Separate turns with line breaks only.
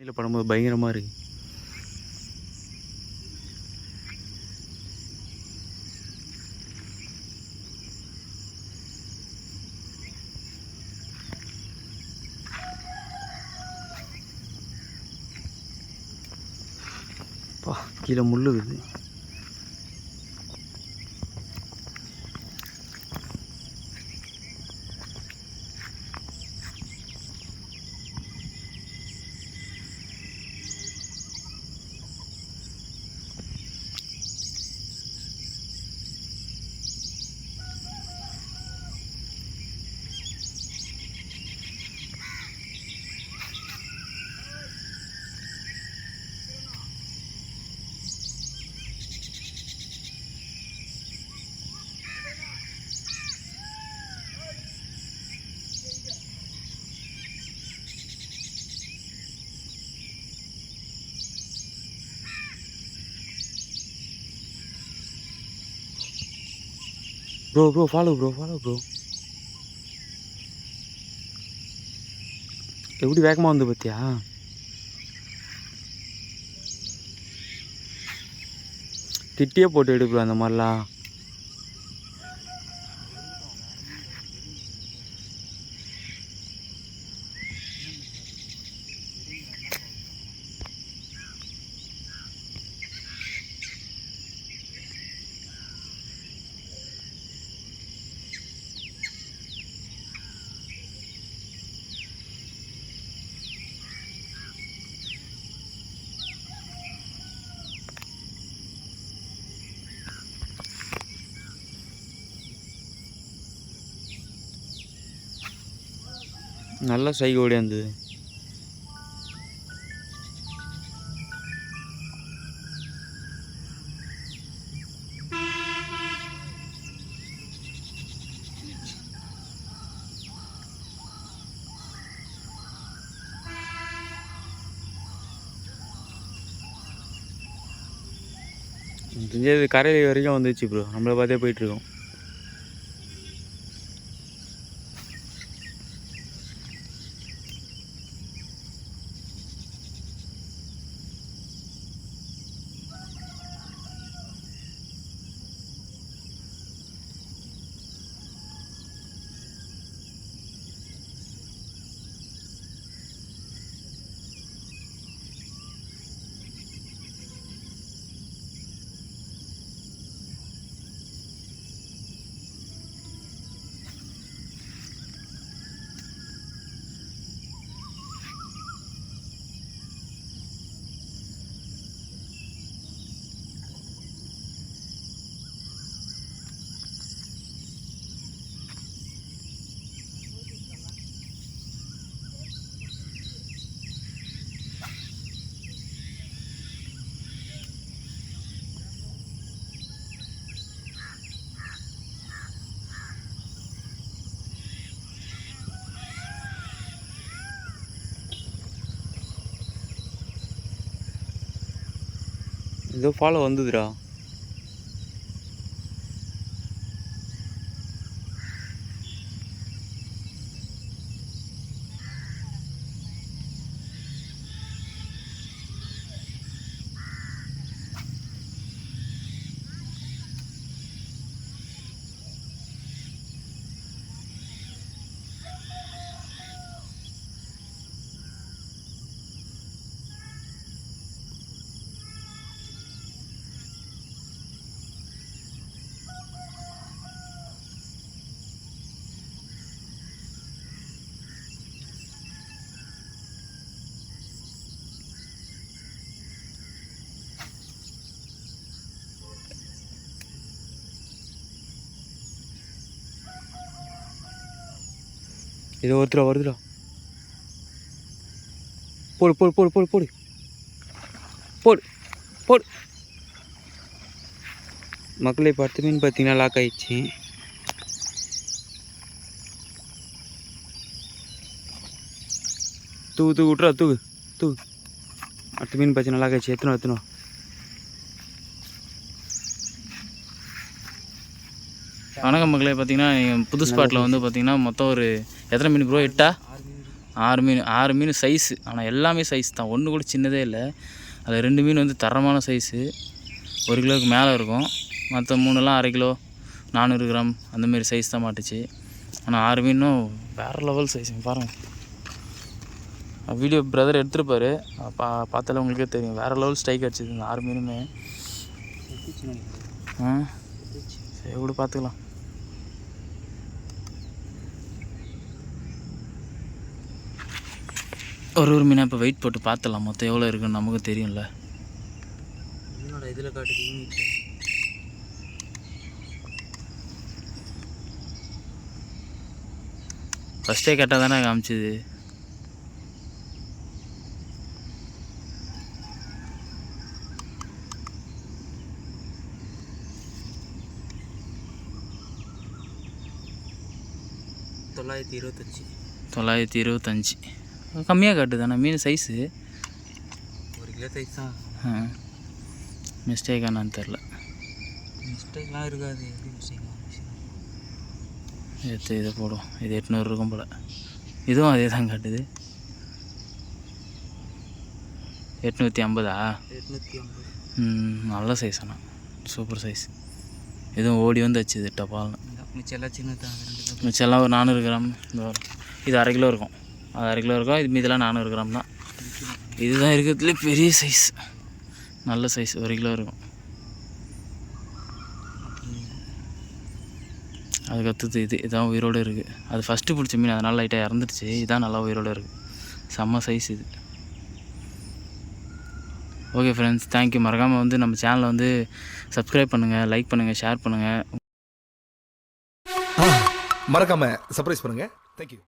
தண்ணியில் படும்போது பயங்கரமாக இருக்குது. கீழே முள்ளுக்குது. Bro follow bro. எப்படி வேகமாக வந்து பார்த்தியா? திட்டியே போட்டு எடுப்போம் அந்த மாதிரிலாம். நல்ல சைகை ஓடியாந்தது. தெரிஞ்சது கரையில் வரைக்கும் வந்துச்சு ப்ரோ. நம்மளை பார்த்தே போயிட்டுருக்கோம். ஏதோ ஃபாலோ வந்ததுடா. ஏதோ ஒருத்தர் வருதுடா. போடு போடு போடு போடு போடு போடு போடு. மக்களே 10 மீன் பார்த்தீங்கன்னா லாக் ஆயிடுச்சு. தூக்கு விட்றா தூக்கு. அடுத்த மீன் பார்த்தீங்கன்னா லாக் ஆயிடுச்சு. எத்தனை
வணக்கம் மக்களே. பார்த்தீங்கன்னா புது ஸ்பாட்டில் வந்து பார்த்தீங்கன்னா மொத்தம் ஒரு எத்தனை மீன் ப்ரோ? 8
6 மீன் சைஸு. ஆனால் எல்லாமே சைஸ் தான், ஒன்று கூட சின்னதே இல்லை. அதில் 2 மீன் வந்து தரமான சைஸு, 1 கிலோவுக்கு மேலே இருக்கும். மற்ற 3எல்லாம் 1/2 கிலோ 400 கிராம் அந்தமாரி சைஸ் தான் மாட்டுச்சு. ஆனால் 6 மீனும் வேறு லெவல் சைஸுங்க பாருங்கள். வீடியோ பிரதர் எடுத்துருப்பார், பார்த்தாலே உங்களுக்கே தெரியும். வேறு லெவல் ஸ்ட்ரைக் அடிச்சிது இந்த 6 மீனுமே. சரி கூட பார்த்துக்கலாம். ஒரு மீனை இப்போ வெயிட் போட்டு பார்த்துடலாம், மொத்தம் எவ்வளோ இருக்குன்னு நமக்கு தெரியும்ல. இதில் காட்டுது ஃபஸ்ட்டே கேட்டால் தானே காமிச்சிது. $925 கம்மியாக காட்டுதாண்ணா மீன் சைஸு. 1 கிலோ சைஸ் தான். மிஸ்டேக் ஆனான்னு தெரில. மிஸ்டேக்லாம் இருக்காது. எடுத்து இதை போடும். இது 800 இருக்கும் போல். இதுவும் அதே தான் காட்டுது. 850. 850. நல்ல சைஸ் ஆனால் சூப்பர் சைஸ். இதுவும் ஓடி வந்து வச்சுது டப்பால்னு. மிச்செல்லாம் சின்னதான். மிச்செல்லாம் ஒரு 400 கிராம் இந்த வரும். இது 1/2 கிலோ இருக்கும். அது 1/2 கிலோ இருக்கும். இது மீதெல்லாம் 400 கிராம் தான். இதுதான் இருக்கிறதுலே பெரிய சைஸ், நல்ல சைஸ், 1 கிலோ இருக்கும். அதுக்கடுத்தது இதான் உயிரோடு இருக்குது. அது ஃபஸ்ட்டு பிடிச்ச மீன், அதனால் லைட்டாக இறந்துடுச்சு. இதான் நல்லா உயிரோடு இருக்குது. செம்ம சைஸ் இது. Okay friends, thank you. மறக்காமல் வந்து நம்ம சேனலை வந்து சப்ஸ்கிரைப் பண்ணுங்கள், லைக் பண்ணுங்கள், ஷேர் பண்ணுங்கள்.
மறக்காமல் சர்ப்ரைஸ் பண்ணுங்கள். தேங்க்யூ.